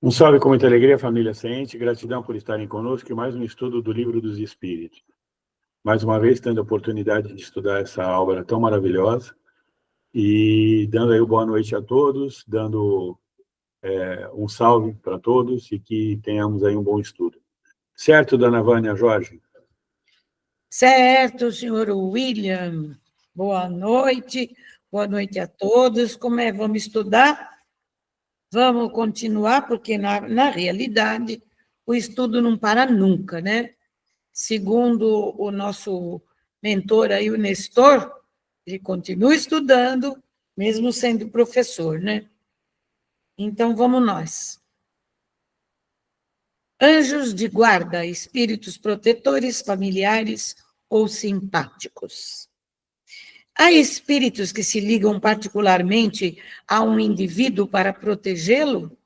Um salve com muita alegria, família Ciente, gratidão por estarem conosco e mais um estudo do Livro dos Espíritos. Mais uma vez, tendo a oportunidade de estudar essa obra tão maravilhosa e dando aí boa noite a todos, dando um salve para todos e que tenhamos aí um bom estudo. Certo, dona Vânia Jorge? Certo, senhor William. Boa noite a todos. Como é? Vamos estudar? Vamos continuar, porque, na realidade, o estudo não para nunca, né? Segundo o nosso mentor aí, o Nestor, ele continua estudando, mesmo sendo professor, né? Então, vamos nós. Anjos de guarda, espíritos protetores, familiares ou simpáticos. Há espíritos que se ligam particularmente a um indivíduo para protegê-lo?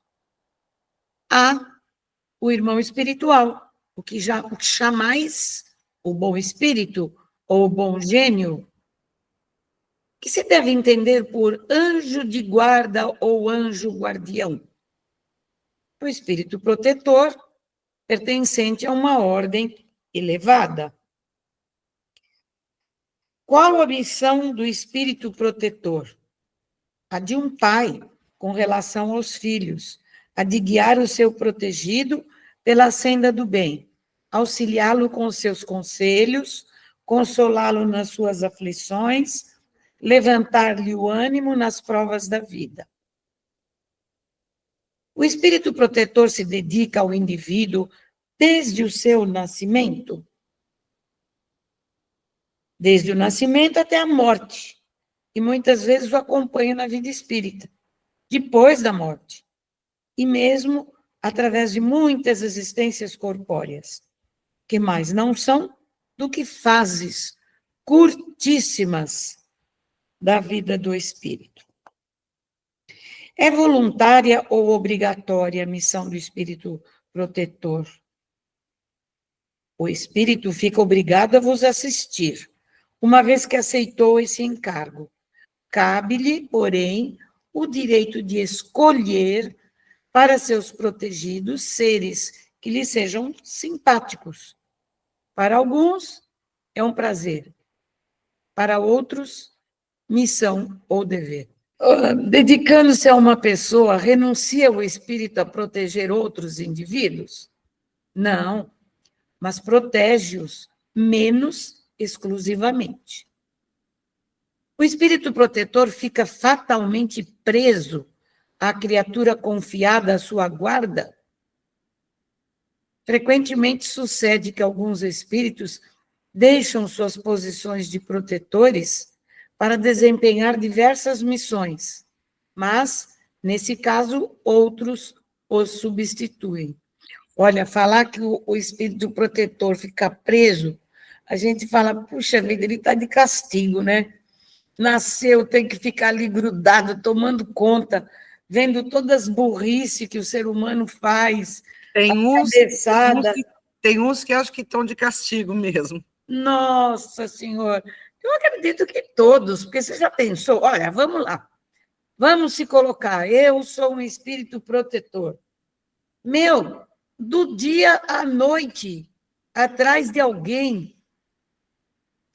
Há o irmão espiritual, o que chamais o bom espírito ou o bom gênio, que se deve entender por anjo de guarda ou anjo guardião. O espírito protetor, pertencente a uma ordem elevada. Qual a missão do espírito protetor? A de um pai com relação aos filhos, a de guiar o seu protegido pela senda do bem, auxiliá-lo com os seus conselhos, consolá-lo nas suas aflições, levantar-lhe o ânimo nas provas da vida. O espírito protetor se dedica ao indivíduo desde o seu nascimento, desde o nascimento até a morte, e muitas vezes o acompanha na vida espírita, depois da morte, e mesmo através de muitas existências corpóreas, que mais não são do que fases curtíssimas da vida do espírito. É voluntária ou obrigatória a missão do espírito protetor? O espírito fica obrigado a vos assistir, uma vez que aceitou esse encargo. Cabe-lhe, porém, o direito de escolher para seus protegidos seres que lhe sejam simpáticos. Para alguns, é um prazer. Para outros, missão ou dever. Dedicando-se a uma pessoa, renuncia o espírito a proteger outros indivíduos? Não, mas protege-os menos exclusivamente. O espírito protetor fica fatalmente preso à criatura confiada à sua guarda? Frequentemente sucede que alguns espíritos deixam suas posições de protetores para desempenhar diversas missões, mas, nesse caso, outros os substituem. Olha, falar que o espírito protetor fica preso, a gente fala, puxa vida, ele está de castigo, né? Nasceu, tem que ficar ali grudado, tomando conta, vendo todas as burrices que o ser humano faz, tem uns que acho que estão de castigo mesmo. Nossa Senhora, eu acredito que todos, porque você já pensou, olha, vamos lá, vamos se colocar, eu sou um espírito protetor. Meu, do dia à noite, atrás de alguém,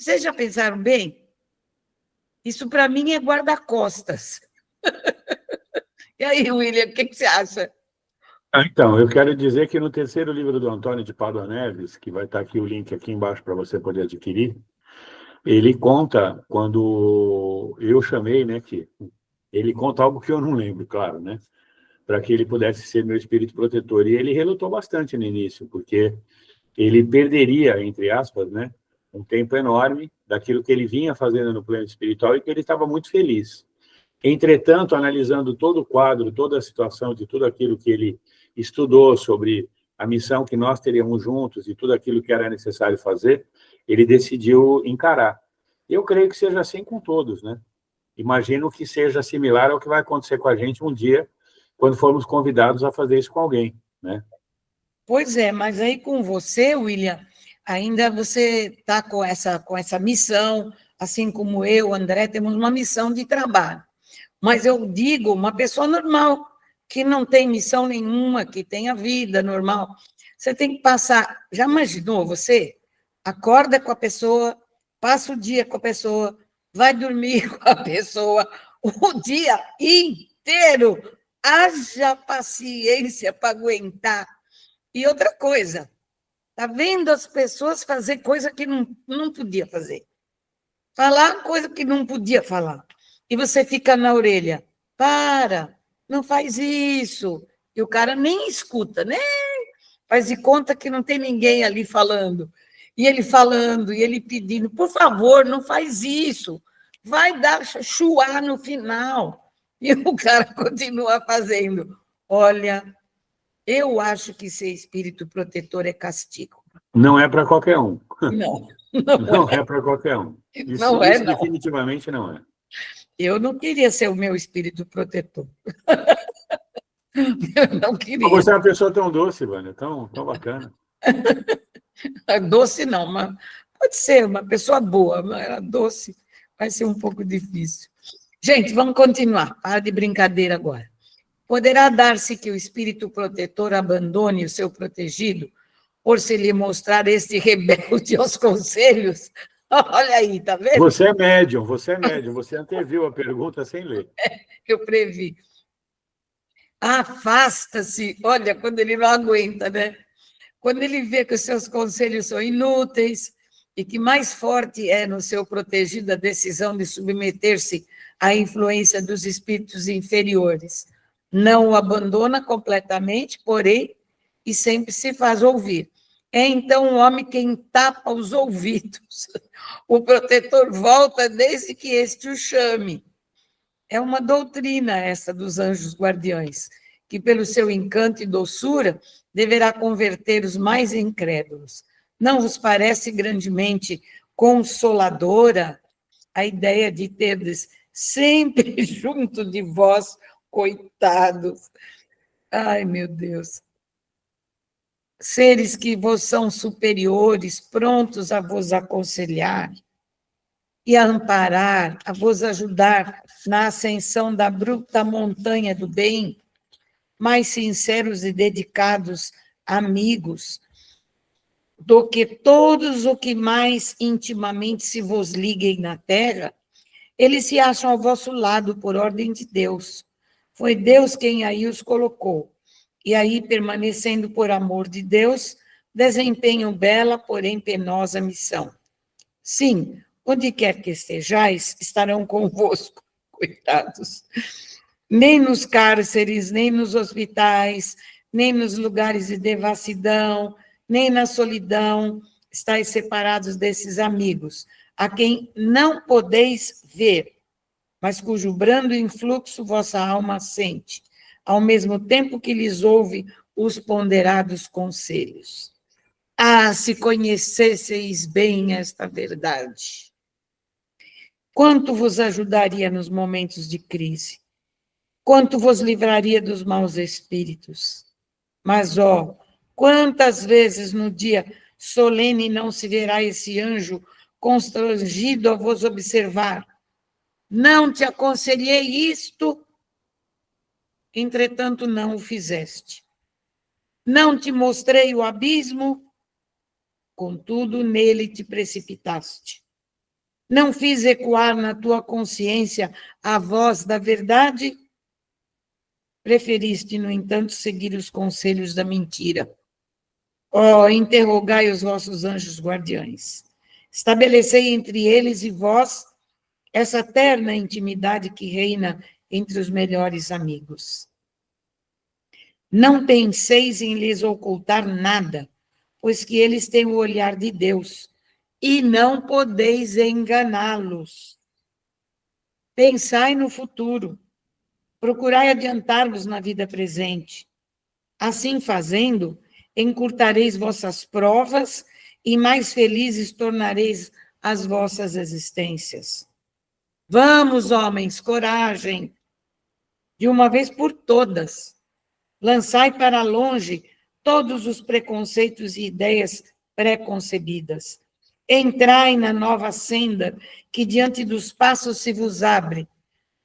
vocês já pensaram bem? Isso, para mim, é guarda-costas. E aí, William, o que você acha? Então, eu quero dizer que no terceiro livro do Antônio de Pádua Neves, que vai estar aqui o link aqui embaixo para você poder adquirir, ele conta, quando eu chamei, né, que ele conta algo que eu não lembro, claro, né, para que ele pudesse ser meu espírito protetor. E ele relutou bastante no início, porque ele perderia, entre aspas, né, um tempo enorme daquilo que ele vinha fazendo no plano espiritual e que ele estava muito feliz. Entretanto, analisando todo o quadro, toda a situação de tudo aquilo que ele estudou sobre a missão que nós teríamos juntos e tudo aquilo que era necessário fazer, ele decidiu encarar. Eu creio que seja assim com todos, né? Imagino que seja similar ao que vai acontecer com a gente um dia, quando formos convidados a fazer isso com alguém, né? Pois é, mas aí com você, William, ainda você está com essa missão, assim como eu, André, temos uma missão de trabalho. Mas eu digo, uma pessoa normal, que não tem missão nenhuma, que tem a vida normal. Você tem que passar. Já imaginou você? Acorda com a pessoa, passa o dia com a pessoa, vai dormir com a pessoa o dia inteiro. Haja paciência para aguentar. E outra coisa, tá vendo as pessoas fazer coisa que não podia fazer. Falar coisa que não podia falar. E você fica na orelha. Para, não faz isso. E o cara nem escuta, nem faz de conta que não tem ninguém ali falando. E ele falando, e ele pedindo, por favor, não faz isso. Vai dar chuá no final. E o cara continua fazendo. Olha, eu acho que ser espírito protetor é castigo. Não é para qualquer um. Não, Não é para qualquer um. Não é, Isso não. definitivamente não é. Eu não queria ser o meu espírito protetor. Eu não Mas queria. você é uma pessoa tão doce, Vânia, tão bacana. Doce não, mas pode ser uma pessoa boa, mas ela doce vai ser um pouco difícil. Gente, vamos continuar. Para de brincadeira agora. Poderá dar-se que o espírito protetor abandone o seu protegido por se lhe mostrar este rebelde aos conselhos? Olha aí, tá vendo? Você é médium, você anteviu a pergunta sem ler. Eu previ. Afasta-se, olha, quando ele não aguenta, né? Quando ele vê que os seus conselhos são inúteis e que mais forte é no seu protegido a decisão de submeter-se à influência dos espíritos inferiores. Não o abandona completamente, porém, e sempre se faz ouvir. É então o homem quem tapa os ouvidos. O protetor volta desde que este o chame. É uma doutrina essa dos anjos guardiões, que pelo seu encanto e doçura deverá converter os mais incrédulos. Não vos parece grandemente consoladora a ideia de terdes sempre junto de vós, coitados? Ai, meu Deus. Seres que vos são superiores, prontos a vos aconselhar e a amparar, a vos ajudar na ascensão da bruta montanha do bem, mais sinceros e dedicados amigos, do que todos os que mais intimamente se vos liguem na terra, eles se acham ao vosso lado por ordem de Deus. Foi Deus quem aí os colocou. E aí, permanecendo por amor de Deus, desempenham bela, porém penosa missão. Sim, onde quer que estejais, estarão convosco, coitados. Nem nos cárceres, nem nos hospitais, nem nos lugares de devassidão, nem na solidão, estáis separados desses amigos, a quem não podeis ver, mas cujo brando influxo vossa alma sente, ao mesmo tempo que lhes ouve os ponderados conselhos. Ah, se conhecesseis bem esta verdade! Quanto vos ajudaria nos momentos de crise? Quanto vos livraria dos maus espíritos? Mas, ó, quantas vezes no dia solene não se verá esse anjo constrangido a vos observar? Não te aconselhei isto, entretanto não o fizeste. Não te mostrei o abismo, contudo nele te precipitaste. Não fiz ecoar na tua consciência a voz da verdade? Preferiste, no entanto, seguir os conselhos da mentira. Ó, interrogai os vossos anjos guardiões. Estabelecei entre eles e vós essa terna intimidade que reina entre os melhores amigos. Não penseis em lhes ocultar nada, pois que eles têm o olhar de Deus, e não podeis enganá-los. Pensai no futuro, procurai adiantar-vos na vida presente. Assim fazendo, encurtareis vossas provas e mais felizes tornareis as vossas existências. Vamos, homens, coragem! De uma vez por todas, lançai para longe todos os preconceitos e ideias preconcebidas. Entrai na nova senda que diante dos passos se vos abre.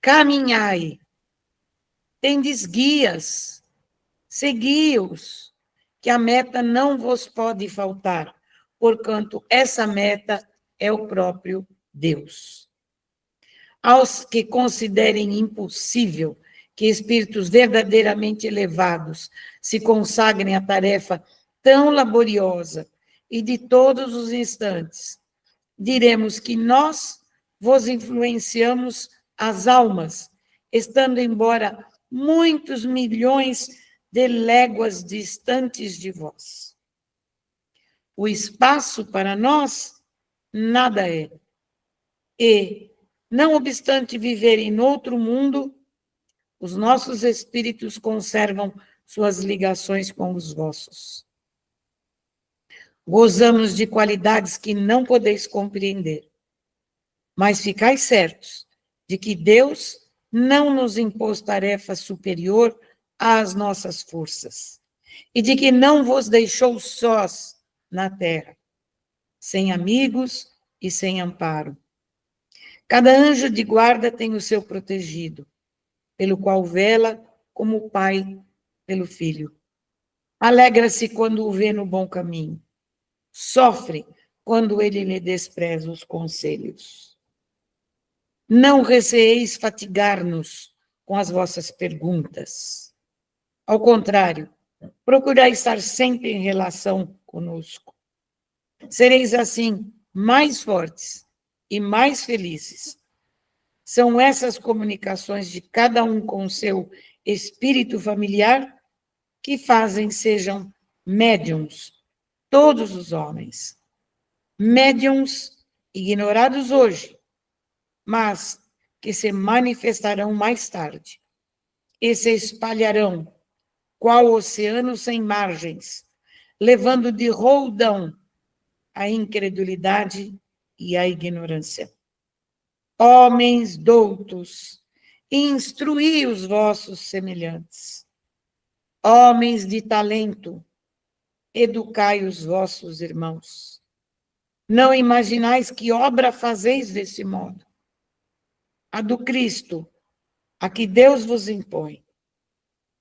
Caminhai. tendes guias, segui-os, que a meta não vos pode faltar, porquanto essa meta é o próprio Deus. Aos que considerem impossível que espíritos verdadeiramente elevados se consagrem à tarefa tão laboriosa e de todos os instantes, diremos que nós vos influenciamos as almas, estando embora muitos milhões de léguas distantes de vós. O espaço para nós nada é. E, não obstante viverem em outro mundo, os nossos espíritos conservam suas ligações com os vossos. Gozamos de qualidades que não podeis compreender, mas ficai certos de que Deus não nos impôs tarefa superior às nossas forças, e de que não vos deixou sós na terra, sem amigos e sem amparo. Cada anjo de guarda tem o seu protegido, pelo qual vela como o pai pelo filho. Alegra-se quando o vê no bom caminho, sofre quando ele lhe despreza os conselhos. Não receeis fatigar-nos com as vossas perguntas. Ao contrário, procurai estar sempre em relação conosco. Sereis assim mais fortes e mais felizes. São essas comunicações de cada um com o seu espírito familiar que fazem sejam médiums todos os homens. Médiums ignorados hoje, mas que se manifestarão mais tarde e se espalharão qual oceano sem margens, levando de roldão a incredulidade e a ignorância. Homens doutos, instruí os vossos semelhantes. Homens de talento, educai os vossos irmãos. Não imaginais que obra fazeis desse modo. A do Cristo, a que Deus vos impõe,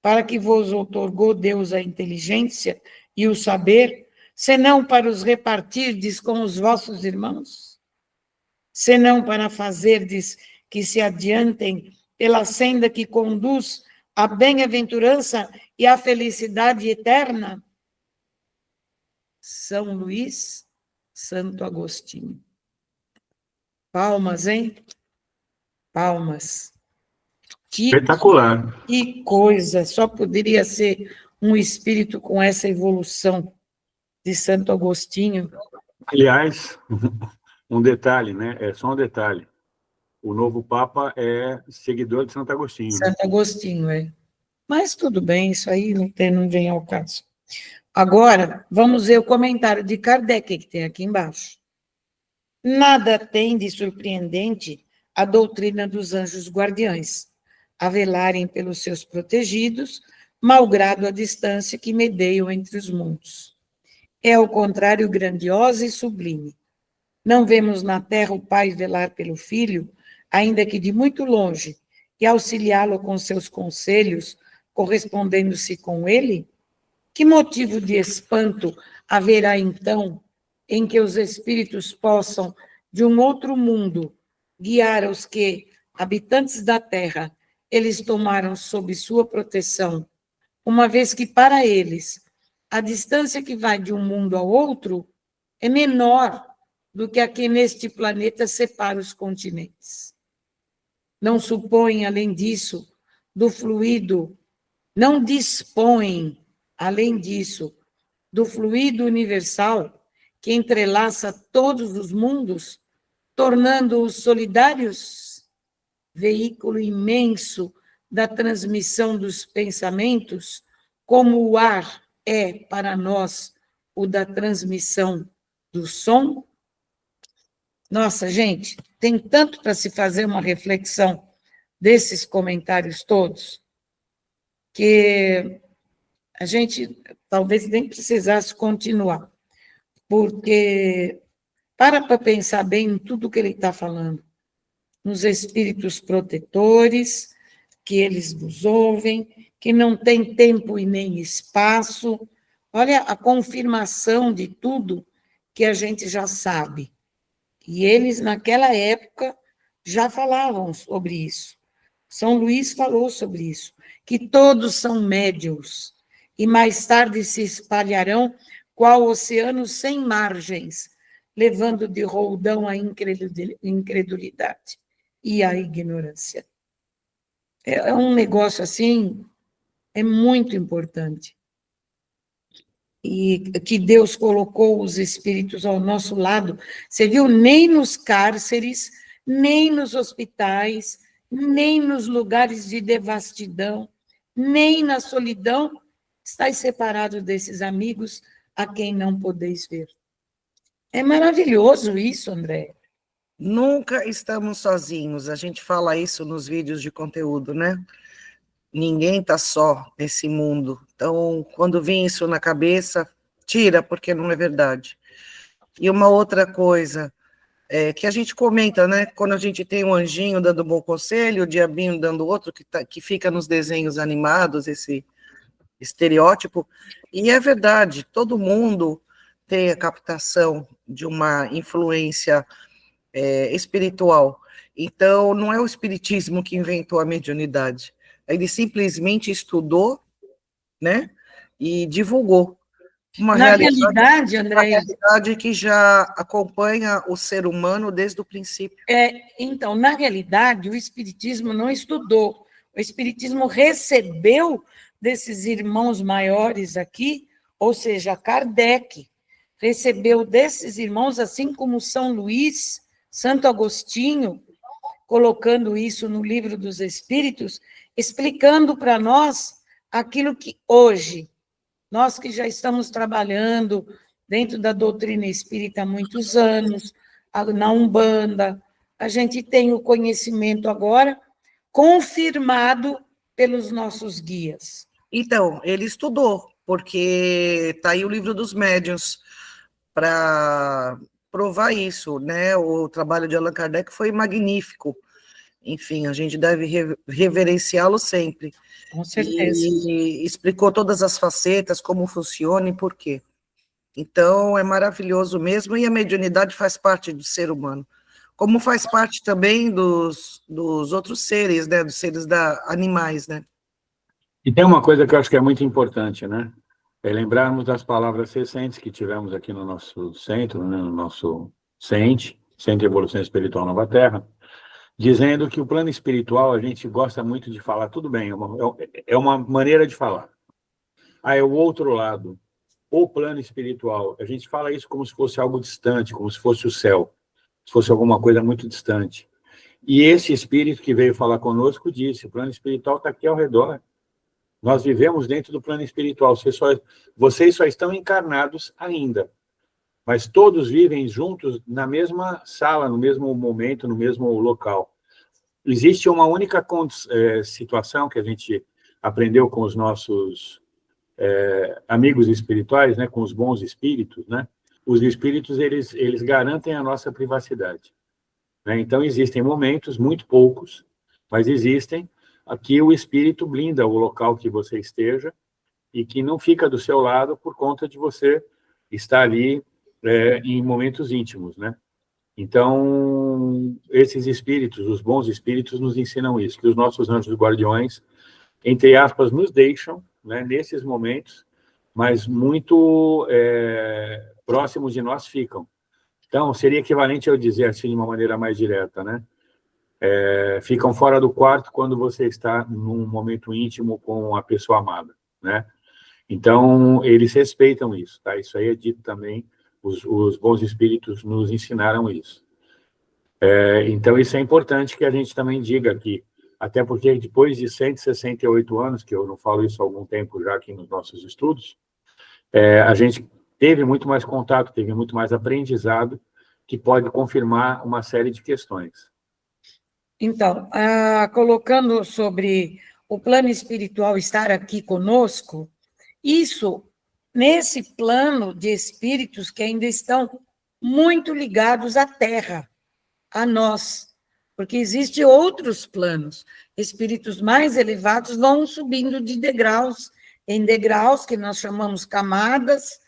para que vos outorgou Deus a inteligência e o saber, senão para os repartirdes com os vossos irmãos? Senão para fazerdes que se adiantem pela senda que conduz à bem-aventurança e à felicidade eterna? São Luís, Santo Agostinho. Palmas, hein? Palmas. Espetacular. Que coisa! Só poderia ser um espírito com essa evolução de Santo Agostinho. Aliás, um detalhe, né? É só um detalhe. O novo Papa é seguidor de Santo Agostinho. Né? Santo Agostinho, é. Mas tudo bem, isso aí não vem ao caso. Agora, vamos ver o comentário de Kardec, que tem aqui embaixo. Nada tem de surpreendente a doutrina dos anjos guardiães, a velarem pelos seus protegidos, malgrado a distância que medeiam entre os mundos. É, ao contrário, grandiosa e sublime. Não vemos na terra o pai velar pelo filho, ainda que de muito longe, e auxiliá-lo com seus conselhos, correspondendo-se com ele? Que motivo de espanto haverá, então, em que os espíritos possam, de um outro mundo, guiar os que, habitantes da terra, eles tomaram sob sua proteção, uma vez que, para eles, a distância que vai de um mundo ao outro é menor do que a que neste planeta separa os continentes. Não supõem, além disso, do fluido, não dispõem, além disso, do fluido universal que entrelaça todos os mundos, tornando-os solidários, veículo imenso da transmissão dos pensamentos, como o ar é para nós o da transmissão do som? Nossa, gente, tem tanto para se fazer uma reflexão desses comentários todos, que a gente talvez nem precisasse continuar, porque para pensar bem em tudo que ele está falando, nos espíritos protetores, que eles nos ouvem, que não tem tempo e nem espaço. Olha a confirmação de tudo que a gente já sabe. E eles, naquela época, já falavam sobre isso. São Luís falou sobre isso, que todos são médiuns, e mais tarde se espalharão qual oceano sem margens, levando de roldão a incredulidade e a ignorância. É um negócio assim, é muito importante. E que Deus colocou os espíritos ao nosso lado. Você viu, nem nos cárceres, nem nos hospitais, nem nos lugares de devastidão, nem na solidão, estáis separados desses amigos a quem não podeis ver. É maravilhoso isso, André. Nunca estamos sozinhos. A gente fala isso nos vídeos de conteúdo, né? Ninguém está só nesse mundo. Então, quando vem isso na cabeça, tira, porque não é verdade. E uma outra coisa que a gente comenta, né? Quando a gente tem um anjinho dando bom conselho, o diabinho dando outro, que fica nos desenhos animados, esse estereótipo. E é verdade, todo mundo tem a captação de uma influência espiritual. Então, não é o espiritismo que inventou a mediunidade. Ele simplesmente estudou, né, e divulgou uma realidade, André, uma realidade que já acompanha o ser humano desde o princípio. Então, na realidade, o espiritismo não estudou. O espiritismo recebeu desses irmãos maiores aqui, ou seja, Kardec, recebeu desses irmãos, assim como São Luís, Santo Agostinho, colocando isso no Livro dos Espíritos, explicando para nós aquilo que hoje, nós que já estamos trabalhando dentro da doutrina espírita há muitos anos, na Umbanda, a gente tem o conhecimento agora confirmado pelos nossos guias. Então, ele estudou, porque está aí o Livro dos Médiuns para provar isso, né? O trabalho de Allan Kardec foi magnífico. Enfim, a gente deve reverenciá-lo sempre. Com certeza. E explicou todas as facetas, como funciona e por quê. Então, é maravilhoso mesmo, e a mediunidade faz parte do ser humano, como faz parte também dos outros seres, né? Dos seres animais, né? E tem uma coisa que eu acho que é muito importante, né? É lembrarmos das palavras recentes que tivemos aqui no nosso centro, né? No nosso CENTE, Centro de Evolução Espiritual Nova Terra, dizendo que o plano espiritual, a gente gosta muito de falar, tudo bem, é uma maneira de falar. É o outro lado, o plano espiritual. A gente fala isso como se fosse algo distante, como se fosse o céu, se fosse alguma coisa muito distante. E esse espírito que veio falar conosco disse, o plano espiritual está aqui ao redor. Nós vivemos dentro do plano espiritual. Vocês só estão encarnados ainda, mas todos vivem juntos na mesma sala, no mesmo momento, no mesmo local. Existe uma única situação que a gente aprendeu com os nossos amigos espirituais, né, com os bons espíritos, né? Os espíritos, eles garantem a nossa privacidade, né? Então, existem momentos, muito poucos, mas existem, aqui o espírito blinda o local que você esteja e que não fica do seu lado por conta de você estar ali em momentos íntimos, né? Então, esses espíritos, os bons espíritos, nos ensinam isso, que os nossos anjos guardiões, entre aspas, nos deixam, né, nesses momentos, mas muito próximos de nós ficam. Então, seria equivalente eu dizer assim, de uma maneira mais direta, né? Ficam fora do quarto quando você está num momento íntimo com a pessoa amada, né? Então, eles respeitam isso, tá? Isso aí é dito também, os bons espíritos nos ensinaram isso. Então, isso é importante que a gente também diga aqui, até porque depois de 168 anos, que eu não falo isso há algum tempo já aqui nos nossos estudos, a gente teve muito mais contato, teve muito mais aprendizado, que pode confirmar uma série de questões. Então, colocando sobre o plano espiritual estar aqui conosco, isso, nesse plano de espíritos que ainda estão muito ligados à Terra, a nós, porque existem outros planos. Espíritos mais elevados vão subindo de degraus em degraus, que nós chamamos camadas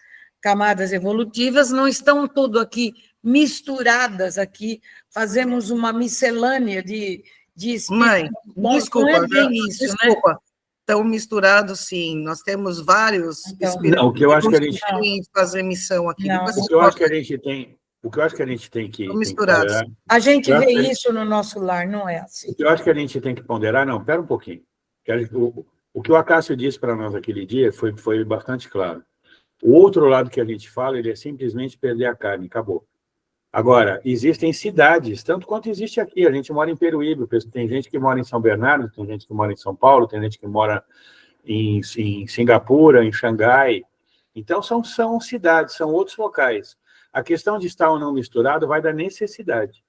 evolutivas, não estão tudo aqui misturadas aqui, fazemos uma miscelânea de espíritos. Mãe, desculpa, não é bem isso, desculpa. Né? Estão misturados, sim. Nós temos vários espíritos não, o que eu acho que a gente que fazer missão aqui. Não. O que eu acho que a gente tem que misturados. A gente vê isso no nosso lar, não é assim. O que eu acho que a gente tem que ponderar, não, espera um pouquinho. O que o Acácio disse para nós aquele dia foi bastante claro. O outro lado que a gente fala, ele é simplesmente perder a carne, acabou. Agora, existem cidades, tanto quanto existe aqui. A gente mora em Peruíbe, tem gente que mora em São Bernardo, tem gente que mora em São Paulo, tem gente que mora em Singapura, em Xangai. Então, são cidades, são outros locais. A questão de estar ou não misturado vai da necessidade.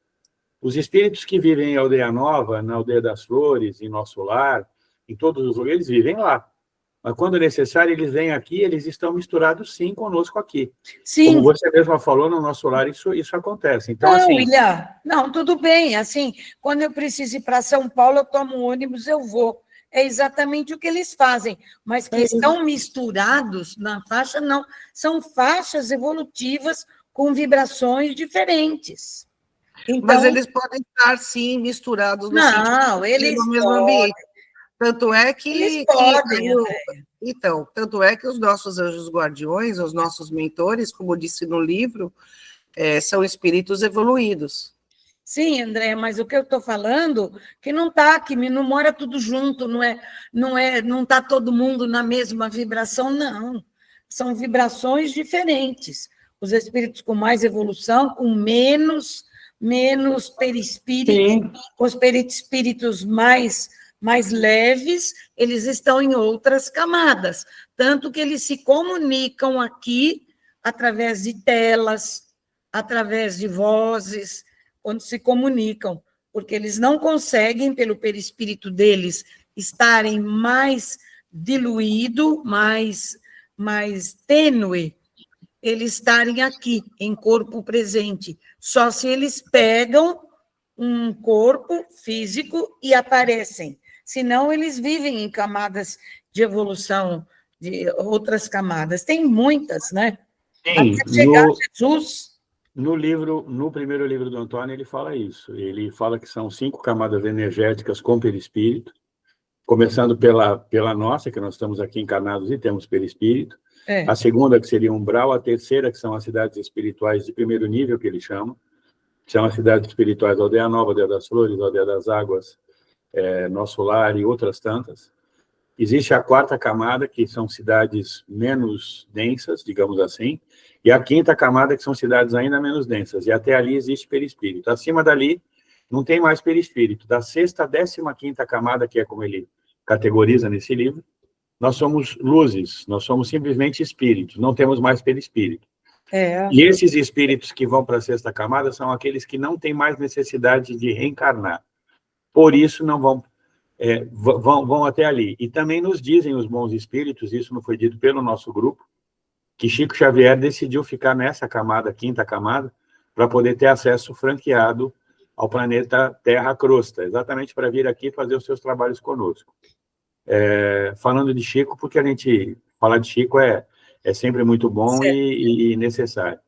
Os espíritos que vivem em Aldeia Nova, na Aldeia das Flores, em Nosso Lar, em todos os lugares, eles vivem lá. Mas, quando necessário, eles vêm aqui, eles estão misturados, sim, conosco aqui. Sim. Como você mesma falou, no Nosso Lar, isso acontece. Então, não, assim... William, não, tudo bem. Assim, quando eu preciso ir para São Paulo, eu tomo um ônibus, eu vou. É exatamente o que eles fazem. Mas que estão misturados na faixa, não. São faixas evolutivas com vibrações diferentes. Então, mas eles podem estar, sim, misturados no não, eles no mesmo ambiente. Tanto é que... Eles podem, então, tanto é que os nossos anjos guardiões, os nossos mentores, como disse no livro, são espíritos evoluídos. Sim, André, mas o que eu estou falando, que não está, que não mora tudo junto, não está todo mundo na mesma vibração, não. São vibrações diferentes. Os espíritos com mais evolução, com menos perispírito, sim. Os perispíritos mais leves, eles estão em outras camadas, tanto que eles se comunicam aqui através de telas, através de vozes, quando se comunicam, porque eles não conseguem, pelo perispírito deles, estarem mais diluído, mais tênue, eles estarem aqui, em corpo presente, só se eles pegam um corpo físico e aparecem. Senão, eles vivem em camadas de evolução, de outras camadas. Tem muitas, né? Sim, até chegar a Jesus. No primeiro livro do Antônio, ele fala isso. Ele fala que são 5 camadas energéticas com perispírito, começando pela nossa, que nós estamos aqui encarnados e temos perispírito. A segunda, que seria umbral. A terceira, que são as cidades espirituais de primeiro nível, que ele chama. São as cidades espirituais Aldeia Nova, Aldeia das Flores, Aldeia das Águas, Nosso Lar e outras tantas. Existe a 4ª camada, que são cidades menos densas, digamos assim, e a 5ª camada, que são cidades ainda menos densas, e até ali existe perispírito. Acima dali, não tem mais perispírito. Da 6ª à 15ª camada, que é como ele categoriza nesse livro, nós somos luzes, nós somos simplesmente espíritos, não temos mais perispírito. E esses espíritos que vão para a 6ª camada são aqueles que não têm mais necessidade de reencarnar. Por isso, não vão até ali. E também nos dizem os bons espíritos, isso não foi dito pelo nosso grupo, que Chico Xavier decidiu ficar nessa camada, 5ª camada, para poder ter acesso franqueado ao planeta Terra-crosta, exatamente para vir aqui fazer os seus trabalhos conosco. Falando de Chico, porque a gente falar de Chico é sempre muito bom e necessário,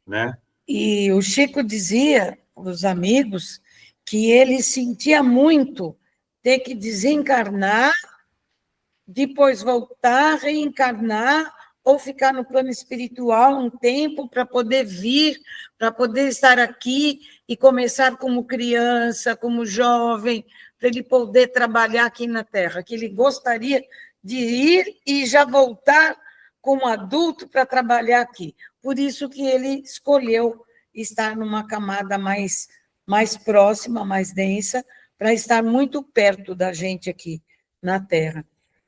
né? E o Chico dizia, os amigos, que ele sentia muito ter que desencarnar, depois voltar, reencarnar, ou ficar no plano espiritual um tempo para poder vir, para poder estar aqui e começar como criança, como jovem, para ele poder trabalhar aqui na Terra, que ele gostaria de ir e já voltar como adulto para trabalhar aqui. Por isso que ele escolheu estar numa camada mais próxima, mais densa, para estar muito perto da gente aqui na Terra.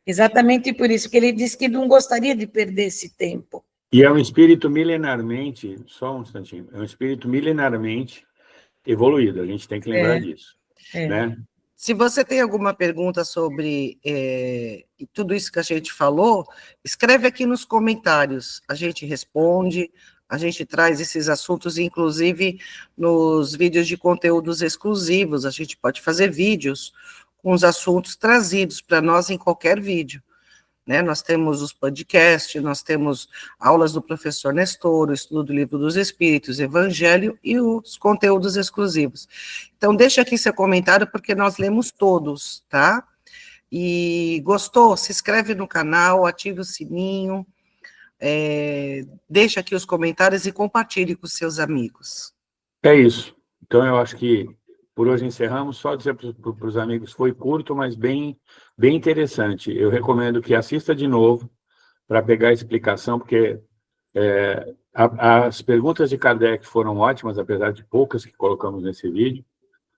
Exatamente por isso que ele disse que não gostaria de perder esse tempo. E é um espírito milenarmente, só um instantinho, é um espírito milenarmente evoluído, a gente tem que lembrar disso. Né? Se você tem alguma pergunta sobre tudo isso que a gente falou, escreve aqui nos comentários, a gente responde, A gente traz esses assuntos, inclusive, nos vídeos de conteúdos exclusivos. A gente pode fazer vídeos com os assuntos trazidos para nós em qualquer vídeo, né? Nós temos os podcasts, nós temos aulas do professor Nestor, o estudo do Livro dos Espíritos, Evangelho e os conteúdos exclusivos. Então, deixa aqui seu comentário, porque nós lemos todos, tá? E gostou? Se inscreve no canal, ative o sininho, deixa aqui os comentários e compartilhe com seus amigos. É isso. Então, eu acho que por hoje encerramos. Só dizer para os amigos, foi curto, mas bem interessante. Eu recomendo que assista de novo para pegar a explicação, porque as perguntas de Kardec foram ótimas, apesar de poucas que colocamos nesse vídeo,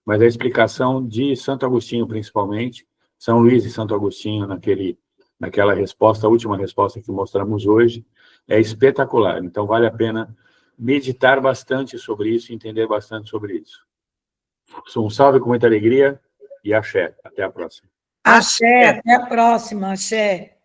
mas a explicação de Santo Agostinho, principalmente, São Luís e Santo Agostinho, naquela resposta, a última resposta que mostramos hoje, é espetacular. Então, vale a pena meditar bastante sobre isso, entender bastante sobre isso. Um salve com muita alegria e axé. Até a próxima. Axé, até a próxima, axé.